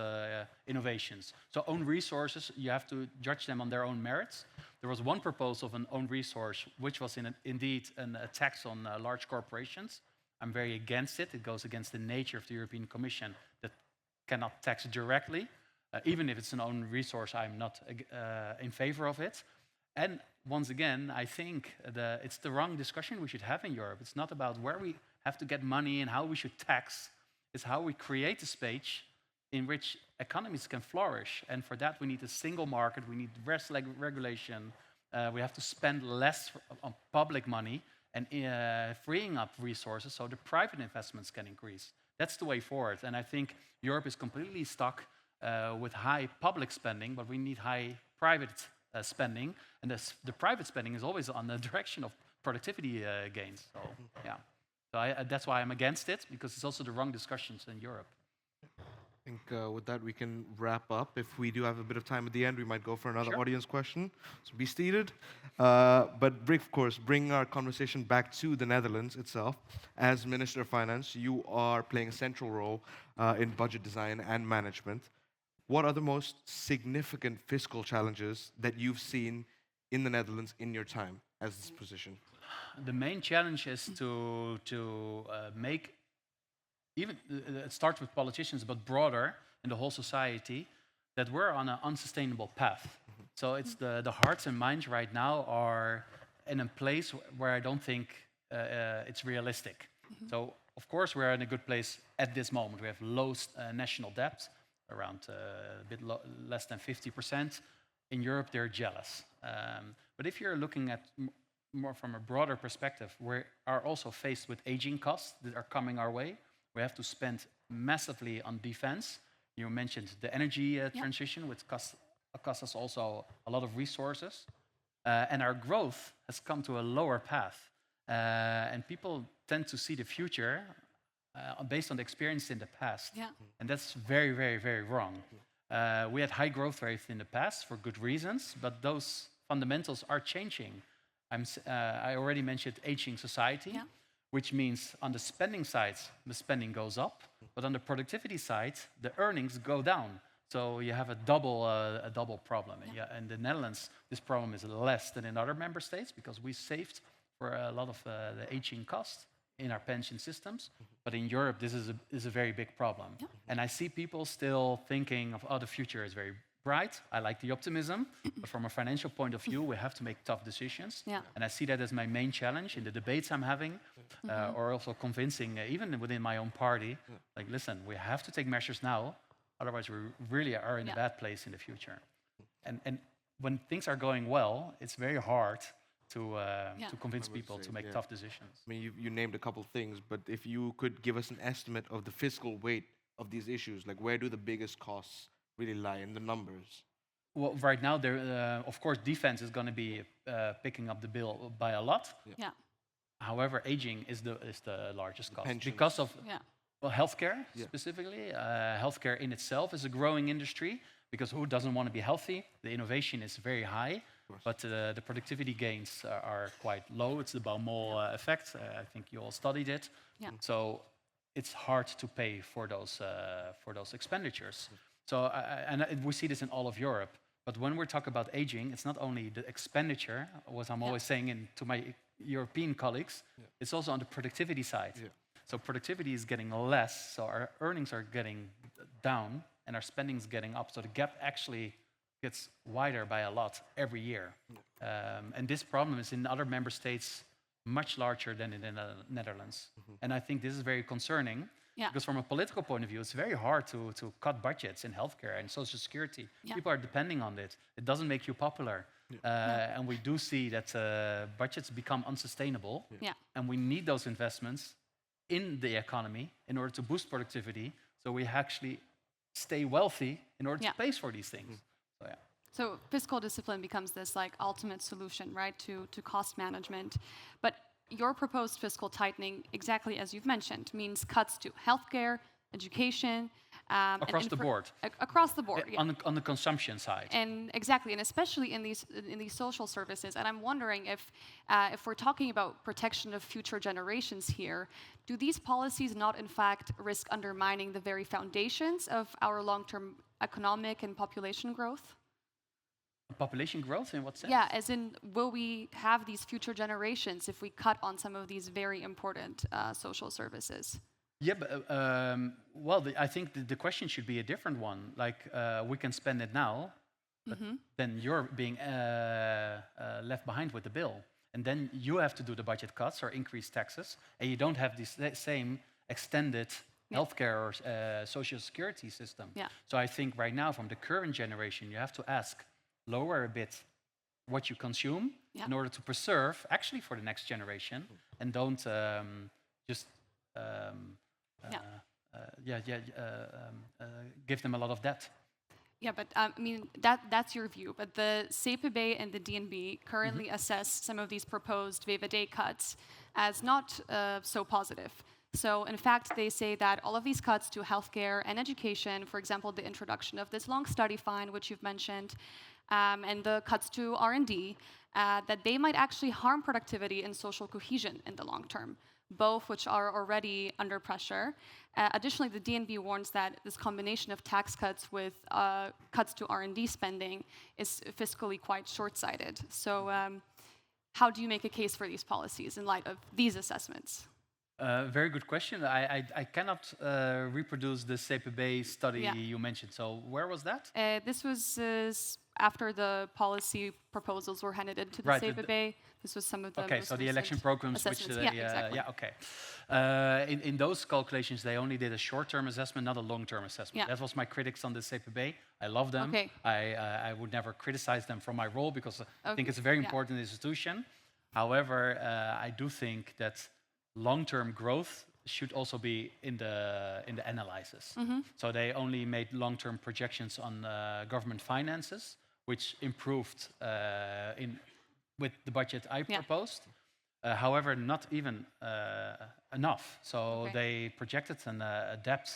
innovations. So own resources, you have to judge them on their own merits. There was one proposal of an own resource, which was indeed a tax on large corporations. I'm very against it. It goes against the nature of the European Commission that cannot tax directly. Even if it's an own resource, I'm not in favor of it. And once again, I think it's the wrong discussion we should have in Europe. It's not about where we have to get money and how we should tax. It's how we create a space in which economies can flourish. And for that, we need a single market. We need less regulation. We have to spend less on public money and freeing up resources so the private investments can increase. That's the way forward. And I think Europe is completely stuck with high public spending, but we need high private spending, and the private spending is always on the direction of productivity gains. So yeah, so that's why I'm against it, because it's also the wrong discussions in Europe. I think with that we can wrap up. If we do have a bit of time at the end, we might go for another Sure. audience question. So be seated. But of course, bring our conversation back to the Netherlands itself. As Minister of Finance, you are playing a central role in budget design and management. What are the most significant fiscal challenges that you've seen in the Netherlands in your time as this position? The main challenge is to make, even it starts with politicians, but broader in the whole society, that we're on an unsustainable path. So it's the hearts and minds right now are in a place where I don't think it's realistic. So of course we're in a good place at this moment. We have low national debt, around a bit less than 50%. In Europe, they're jealous. But if you're looking at more from a broader perspective, we are also faced with aging costs that are coming our way. We have to spend massively on defense. You mentioned the energy transition, which costs us also a lot of resources. And our growth has come to a lower path. And people tend to see the future based on the experience in the past. Yeah. And that's very, very, very wrong. We had high growth rates in the past for good reasons, but those fundamentals are changing. I already mentioned aging society, Yeah. which means on the spending side, the spending goes up, but on the productivity side, the earnings go down. So you have a double problem. And yeah, in the Netherlands, this problem is less than in other member states because we saved for a lot of the aging costs in our pension systems. But in Europe, this is a very big problem. Yeah. And I see people still thinking of, oh, the future is very bright. I like the optimism. But from a financial point of view, we have to make tough decisions. Yeah. And I see that as my main challenge in the debates I'm having, or also convincing, even within my own party, like, listen, we have to take measures now. Otherwise, we really are in a bad place in the future. And when things are going well, it's very hard to convince people to make tough decisions. I mean, you named a couple things, but if you could give us an estimate of the fiscal weight of these issues, like where do the biggest costs really lie in the numbers? Well, right now, of course, defense is going to be picking up the bill by a lot. Yeah. However, aging is the largest cost pensions. because of Yeah. well, healthcare specifically. Healthcare in itself is a growing industry because who doesn't want to be healthy? The innovation is very high, but the productivity gains are quite low. It's the Baumol effect. I think you all studied it. Yeah. So it's hard to pay for those expenditures. So we see this in all of Europe. But when we talk about aging, it's not only the expenditure, what I'm always saying to my European colleagues, it's also on the productivity side. So productivity is getting less, so our earnings are getting down and our spending is getting up. So the gap actually gets wider by a lot every year. And this problem is in other member states much larger than in the Netherlands. And I think this is very concerning because from a political point of view, it's very hard to cut budgets in healthcare and social security. People are depending on it. It doesn't make you popular. And we do see that budgets become unsustainable. And we need those investments in the economy in order to boost productivity, so we actually stay wealthy in order to pay for these things. So fiscal discipline becomes this like ultimate solution, right, to cost management. But your proposed fiscal tightening, exactly as you've mentioned, means cuts to healthcare, education, across the board. Across the board, on the consumption side. And exactly, and especially in these social services. And I'm wondering if we're talking about protection of future generations here, do these policies not in fact risk undermining the very foundations of our long-term economic and population growth? Population growth in what sense? Yeah, as in, will we have these future generations if we cut on some of these very important social services? Yeah, but well, I think the question should be a different one. Like, we can spend it now, but then you're being left behind with the bill. And then you have to do the budget cuts or increase taxes, and you don't have this same extended healthcare or social security system. So I think right now, from the current generation, you have to ask, lower a bit what you consume in order to preserve, actually, for the next generation, and don't just give them a lot of debt. Yeah, but I mean, that's your view. But the CPB and the DNB currently assess some of these proposed VVD cuts as not so positive. So in fact, they say that all of these cuts to healthcare and education, for example, the introduction of this long study fine, which you've mentioned, and the cuts to R&D, that they might actually harm productivity and social cohesion in the long term, both which are already under pressure. Additionally, the DNB warns that this combination of tax cuts with cuts to R&D spending is fiscally quite short-sighted. So how do you make a case for these policies in light of these assessments? Very good question. I cannot reproduce the CPB study you mentioned. So where was that? This was after the policy proposals were handed into the CPB. This was some of the so the election programs, which exactly. In those calculations, they only did a short-term assessment, not a long-term assessment. That was my critics on the CPB. I love them. I would never criticize them from my role because I think it's a very important institution. However, I do think that long-term growth should also be in the analysis. So they only made long-term projections on government finances, which improved with the budget I proposed. However, not even enough. So they projected a debt,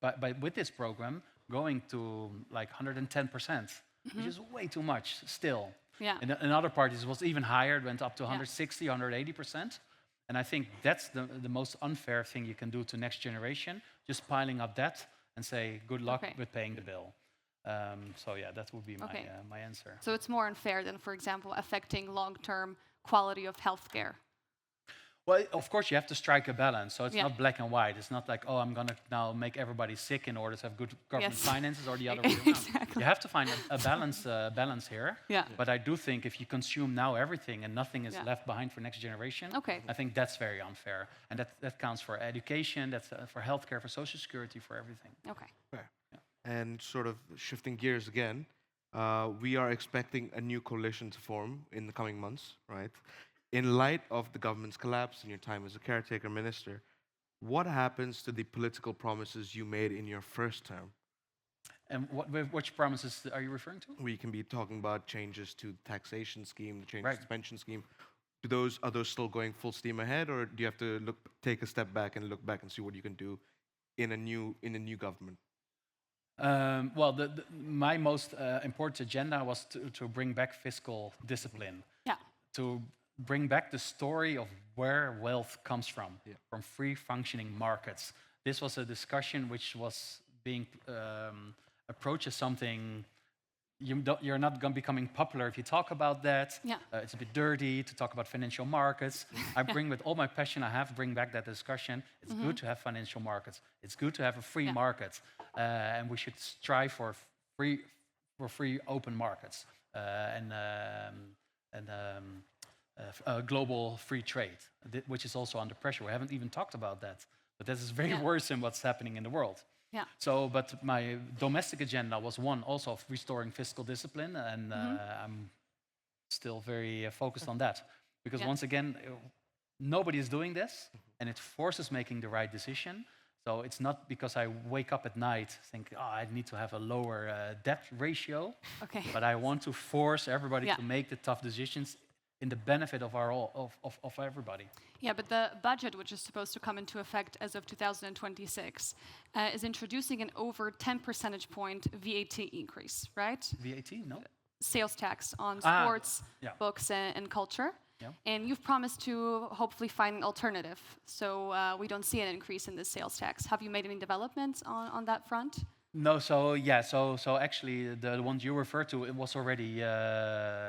but with this program, going to like 110%, which is way too much still. Yeah. In other parties, it was even higher. It went up to 160, 180%. And I think that's the most unfair thing you can do to next generation, just piling up debt and say, good luck with paying the bill. So yeah, that would be my answer. So it's more unfair than, for example, affecting long-term quality of healthcare. Well, of course, you have to strike a balance. So it's not black and white. It's not like, oh, I'm going to now make everybody sick in order to have good government finances, or the other way around. Exactly. You have to find a balance here. Yeah. But I do think if you consume now everything and nothing is left behind for next generation, I think that's very unfair. And that counts for education, that's for healthcare, for social security, for everything. Okay. Fair. And sort of shifting gears again, we are expecting a new coalition to form in the coming months, right? In light of the government's collapse and your time as a caretaker minister, what happens to the political promises you made in your first term? And which promises are you referring to? We can be talking about changes to the taxation scheme, the changes to the pension scheme. Are those still going full steam ahead, or do you have to take a step back and look back and see what you can do in a new government? Well, my most important agenda was to bring back fiscal discipline. Yeah. To bring back the story of where wealth comes from free functioning markets. This was a discussion which was being approached as something you're not going to becoming popular if you talk about that. Yeah. It's a bit dirty to talk about financial markets. I bring with all my passion I have, bring back that discussion. It's good to have financial markets. It's good to have a free market. And we should strive for free open markets and global free trade, which is also under pressure. We haven't even talked about that. But this is very worrisome what's happening in the world. Yeah. So, but my domestic agenda was one also of restoring fiscal discipline, and I'm still very focused on that. Because once again, nobody is doing this, and it forces making the right decision. So it's not because I wake up at night think, oh, I need to have a lower debt ratio, but I want to force everybody to make the tough decisions in the benefit of of everybody. Yeah, but the budget, which is supposed to come into effect as of 2026, is introducing an over 10 percentage point VAT increase, right? VAT, no? Sales tax on sports, books, and culture. Yeah. And you've promised to hopefully find an alternative, so we don't see an increase in this sales tax. Have you made any developments on that front? No, so actually the ones you referred to, it was already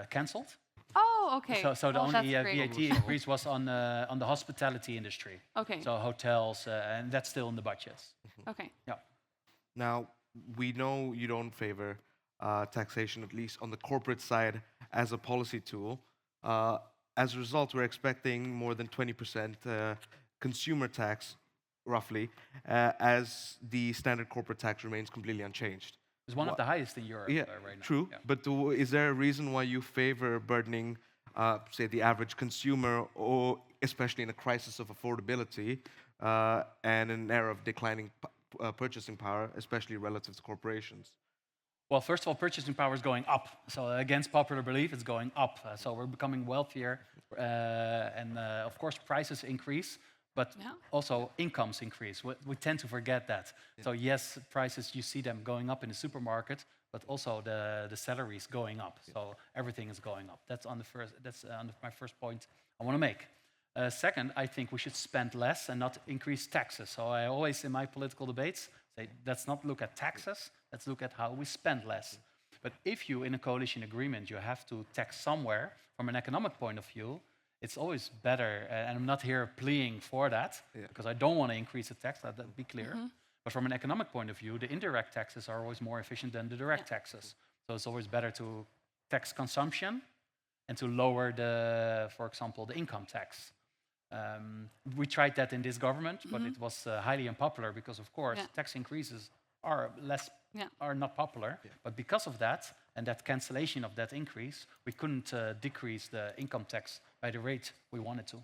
cancelled. Oh, okay. So the only VAT increase was on the hospitality industry. Okay. So hotels, and that's still in the budgets. Okay. Yeah. Now, we know you don't favor taxation, at least on the corporate side, as a policy tool. As a result, we're expecting more than 20% consumer tax, roughly, as the standard corporate tax remains completely unchanged. It's one of the highest in Europe right now. True. Yeah. But is there a reason why you favor burdening, say, the average consumer, or especially in a crisis of affordability and an era of declining purchasing power, especially relative to corporations? Well, first of all, purchasing power is going up. So against popular belief, it's going up. So we're becoming wealthier, and of course, prices increase. But also incomes increase. We tend to forget that. Yeah. So yes, prices, you see them going up in the supermarket, but also the salaries going up. Yeah. So everything is going up. That's on my first point I want to make. Second, I think we should spend less and not increase taxes. So I always, in my political debates, say, let's not look at taxes, let's look at how we spend less. But if you, in a coalition agreement, you have to tax somewhere, from an economic point of view, it's always better, and I'm not here pleading for that, because I don't want to increase the tax, that'd be clear. But from an economic point of view, the indirect taxes are always more efficient than the direct taxes. So it's always better to tax consumption and to lower for example, the income tax. We tried that in this government, but it was highly unpopular because, of course, tax increases are not popular. But because of that, and that cancellation of that increase, we couldn't decrease the income tax by the rate we wanted to.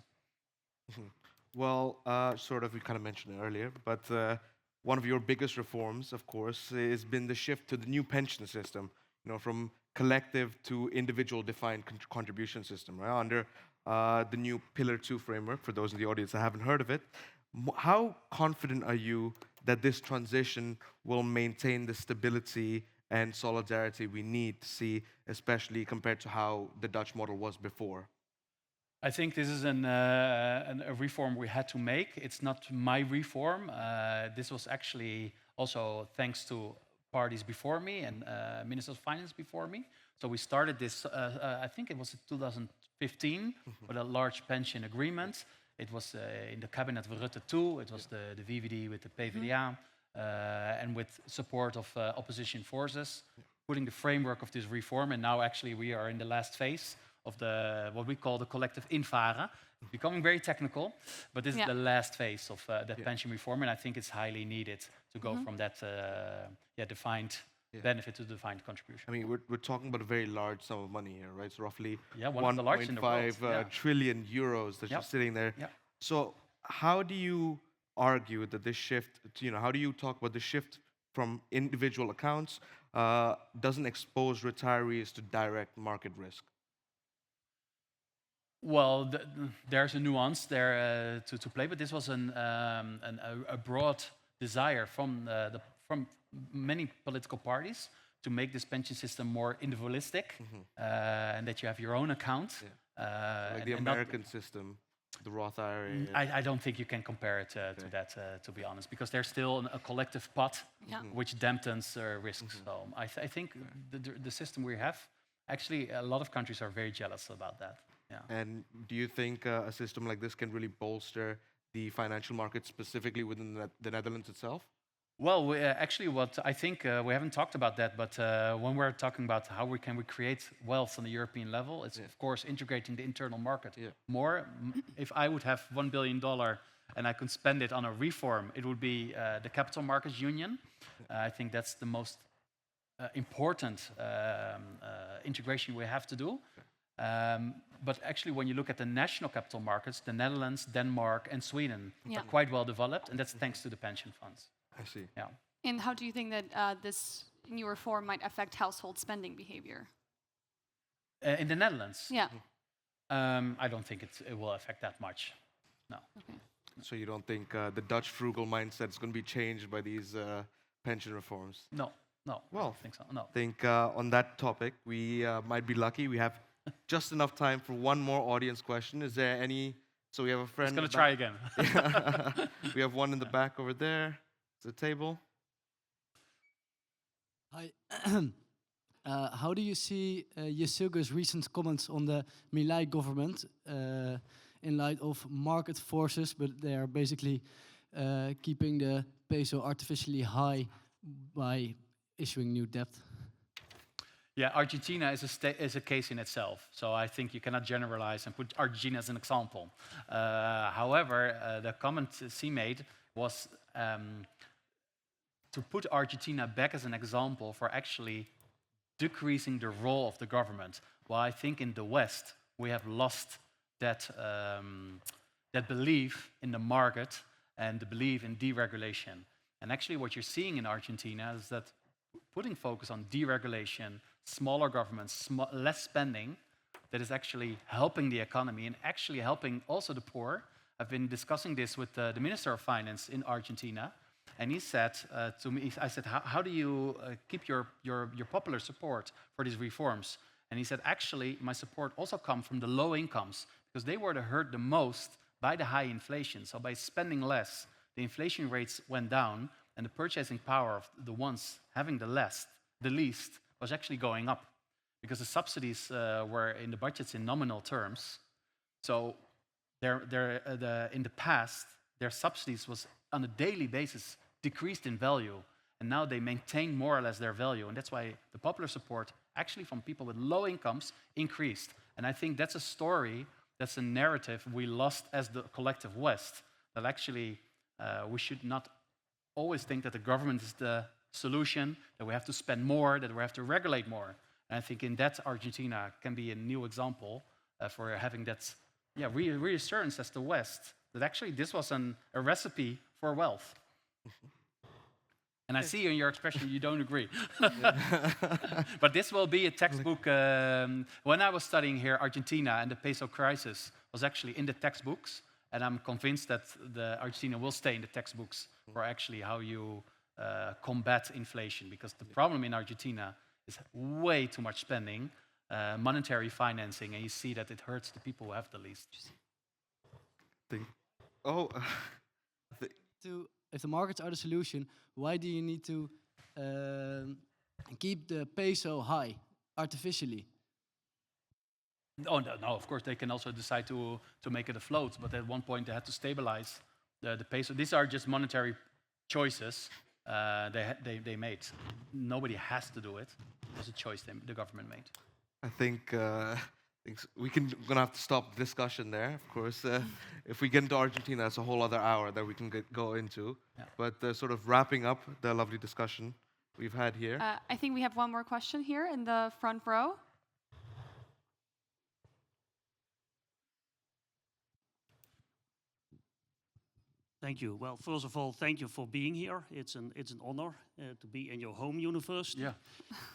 Well, sort of, we kind of mentioned it earlier, but one of your biggest reforms, of course, has been the shift to the new pension system, from collective to individual defined contribution system, right? Under the new Pillar 2 framework, for those in the audience that haven't heard of it. How confident are you that this transition will maintain the stability and solidarity we need to see, especially compared to how the Dutch model was before? I think this is a reform we had to make. It's not my reform. This was actually also thanks to parties before me and ministers of finance before me. So we started this, I think it was in 2015, with a large pension agreement. It was in the cabinet of Rutte II. It was the VVD with the PvdA, and with support of opposition forces, putting the framework of this reform. And now actually we are in the last phase of what we call the collective invaren. Becoming very technical, but this is the last phase of that pension reform, and I think it's highly needed to go from that defined benefit to defined contribution. I mean, we're talking about a very large sum of money here, right? It's roughly one of the largest in the world. 1.5 trillion euros that's just sitting there. So how do you argue that this shift, how do you talk about the shift from individual accounts doesn't expose retirees to direct market risk? Well, there's a nuance there to play, but this was a broad desire from many political parties to make this pension system more individualistic, and that you have your own account. Like the American system, the Roth IRA. I don't think you can compare it to that, to be honest, because there's still a collective pot which dampens risks. So I think the system we have, actually, a lot of countries are very jealous about that. Yeah. And do you think a system like this can really bolster the financial market specifically within the Netherlands itself? Well, actually, what I think we haven't talked about that, but when we're talking about how we create wealth on the European level, it's of course integrating the internal market more. If I would have $1 billion and I could spend it on a reform, it would be the Capital Markets Union. I think that's the most important integration we have to do. But actually, when you look at the national capital markets, the Netherlands, Denmark, and Sweden are quite well developed, and that's thanks to the pension funds. I see. Yeah. And how do you think that this new reform might affect household spending behavior? In the Netherlands? Yeah. I don't think it will affect that much. No. Okay. So you don't think the Dutch frugal mindset is going to be changed by these pension reforms? No. No. Well, I don't think so. No. I think on that topic, we might be lucky. We have just enough time for one more audience question. Is there any? So we have a friend. I'm going to try again. We have one in the back over there. The table. Hi. How do you see Yesilge's recent comments on the Milei government in light of market forces, but they are basically keeping the peso artificially high by issuing new debt? Yeah, Argentina is a case in itself. So I think you cannot generalize and put Argentina as an example. However, the comment she made was to put Argentina back as an example for actually decreasing the role of the government. Well, I think in the West, we have lost that belief in the market and the belief in deregulation. And actually what you're seeing in Argentina is that putting focus on deregulation, smaller governments, less spending, that is actually helping the economy and actually helping also the poor. I've been discussing this with the Minister of Finance in Argentina, and he said to me, I said, how do you keep your popular support for these reforms? And he said, actually, my support also comes from the low incomes, because they were hurt the most by the high inflation. So by spending less, the inflation rates went down, and the purchasing power of the ones having the least, was actually going up, because the subsidies were in the budgets in nominal terms. So in the past, their subsidies was on a daily basis decreased in value, and now they maintain more or less their value, and that's why the popular support actually from people with low incomes increased. And I think that's a story, that's a narrative we lost as the collective West, that actually we should not always think that the government is the solution, that we have to spend more, that we have to regulate more. And I think in that, Argentina can be a new example for having that reassurance as the West, that actually this was a recipe for wealth. And I see in your expression you don't agree. But this will be a textbook. When I was studying here, Argentina and the peso crisis was actually in the textbooks. And I'm convinced that Argentina will stay in the textbooks for actually how you combat inflation, because the problem in Argentina is way too much spending, monetary financing, and you see that it hurts the people who have the least. Think, oh, If the markets are the solution, why do you need to keep the peso high artificially? Oh, no, of course, they can also decide to make it afloat, but at one point they had to stabilize the peso. These are just monetary choices they made. Nobody has to do it. It was a choice the government made. I think we're gonna have to stop the discussion there. Of course, if we get into Argentina, that's a whole other hour that we can go into. Yeah. But sort of wrapping up the lovely discussion we've had here. I think we have one more question here in the front row. Thank you. Well, first of all, thank you for being here. It's an honor to be in your home university. Yeah.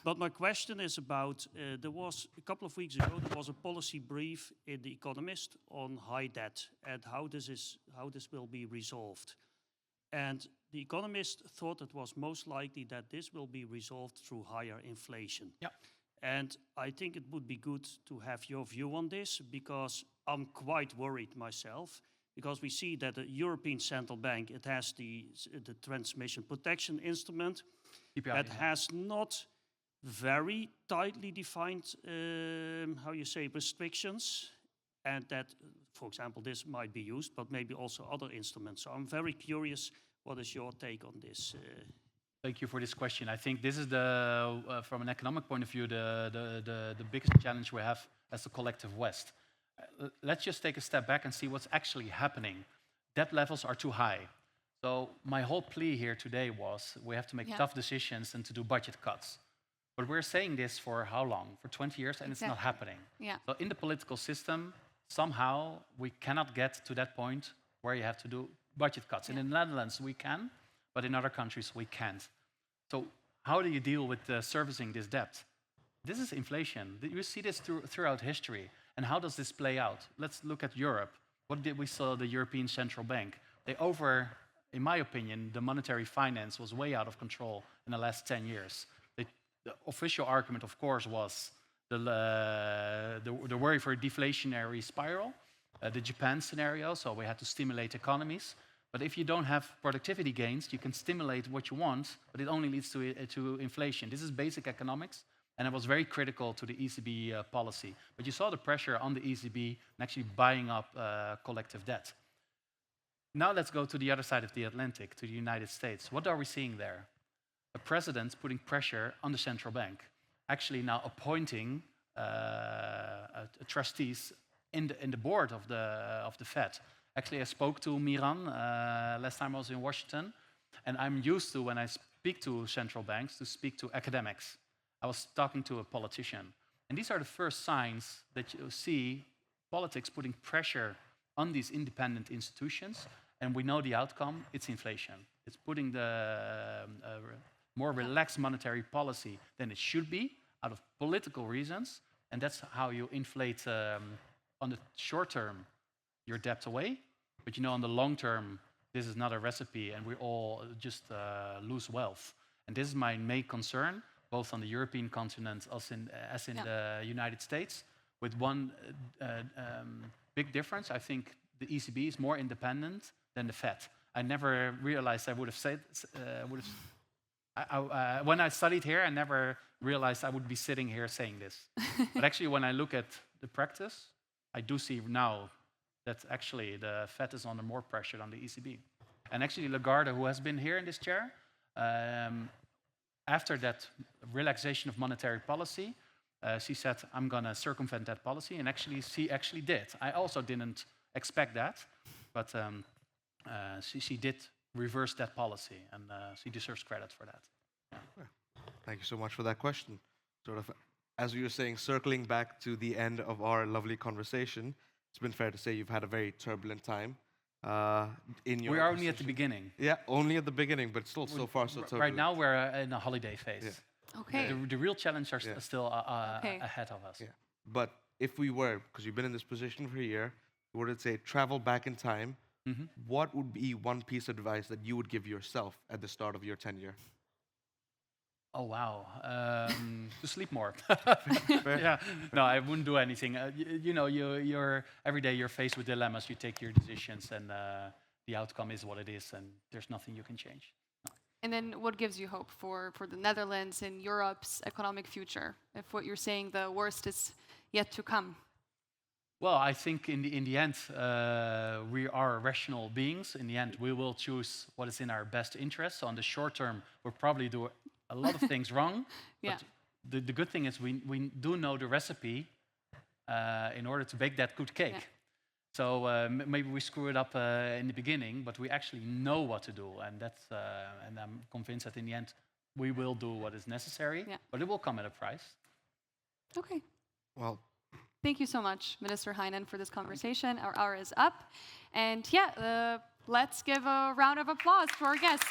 But my question is about, there was, a couple of weeks ago, there was a policy brief in The Economist on high debt and how this will be resolved. And The Economist thought it was most likely that this will be resolved through higher inflation. Yeah. And I think it would be good to have your view on this, because I'm quite worried myself. Because we see that the European Central Bank, it has the transmission protection instrument CPI, that yeah. has not very tightly defined, restrictions, and that, for example, this might be used, but maybe also other instruments. So I'm very curious, what is your take on this? Thank you for this question. I think this is from an economic point of view, the biggest challenge we have as the collective West. Let's just take a step back and see what's actually happening. Debt levels are too high. So my whole plea here today was we have to make tough decisions and to do budget cuts. But we're saying this for how long? For 20 years, and it's not happening. Yeah. So in the political system, somehow we cannot get to that point where you have to do budget cuts. And in the Netherlands we can, but in other countries we can't. So how do you deal with servicing this debt? This is inflation. You see this throughout history. And how does this play out? Let's look at Europe. What did we saw the European Central Bank? In my opinion, the monetary finance was way out of control in the last 10 years. The official argument, of course, was the worry for a deflationary spiral, the Japan scenario, so we had to stimulate economies. But if you don't have productivity gains, you can stimulate what you want, but it only leads to inflation. This is basic economics. And it was very critical to the ECB policy. But you saw the pressure on the ECB and actually buying up collective debt. Now let's go to the other side of the Atlantic, to the United States. What are we seeing there? A president putting pressure on the central bank, actually now appointing trustees in the board of the Fed. Actually, I spoke to Miran last time I was in Washington, and I'm used to, when I speak to central banks, to speak to academics. I was talking to a politician. And these are the first signs that you see politics putting pressure on these independent institutions. And we know the outcome, it's inflation. It's putting the more relaxed monetary policy than it should be out of political reasons. And that's how you inflate, on the short term, your debt away. But you know, on the long term, this is not a recipe and we all just lose wealth. And this is my main concern, both on the European continent as in the United States, with one big difference. I think the ECB is more independent than the Fed. I never realized I would have said, when I studied here, I never realized I would be sitting here saying this. But actually, when I look at the practice, I do see now that actually the Fed is under more pressure than the ECB. And actually, Lagarde, who has been here in this chair, after that relaxation of monetary policy, she said, I'm going to circumvent that policy. And actually, she actually did. I also didn't expect that. But she did reverse that policy. And she deserves credit for that. Yeah. Thank you so much for that question. Sort of, as we were saying, circling back to the end of our lovely conversation, it's been fair to say you've had a very turbulent time. We are only at the beginning. Yeah, only at the beginning, but still so far so turbulent. Right now we're in a holiday phase. Yeah. Okay. The real challenges are still ahead of us. Yeah. But if we were, because you've been in this position for a year, we were to say travel back in time, what would be one piece of advice that you would give yourself at the start of your tenure? Oh wow, to sleep more. Yeah, no, I wouldn't do anything. You know, you're every day you're faced with dilemmas. You take your decisions, and the outcome is what it is, and there's nothing you can change. And then what gives you hope for the Netherlands and Europe's economic future? If what you're saying, the worst is yet to come. Well, I think in the end, we are rational beings. In the end, we will choose what is in our best interest. So on the short term, we'll probably do a lot of things wrong. Yeah. But the good thing is we do know the recipe in order to bake that good cake. Yeah. So maybe we screw it up in the beginning, but we actually know what to do. And that's and I'm convinced that in the end, we will do what is necessary, but it will come at a price. Okay. Well, thank you so much, Minister Heinen, for this conversation. Our hour is up. And let's give a round of applause to our guests.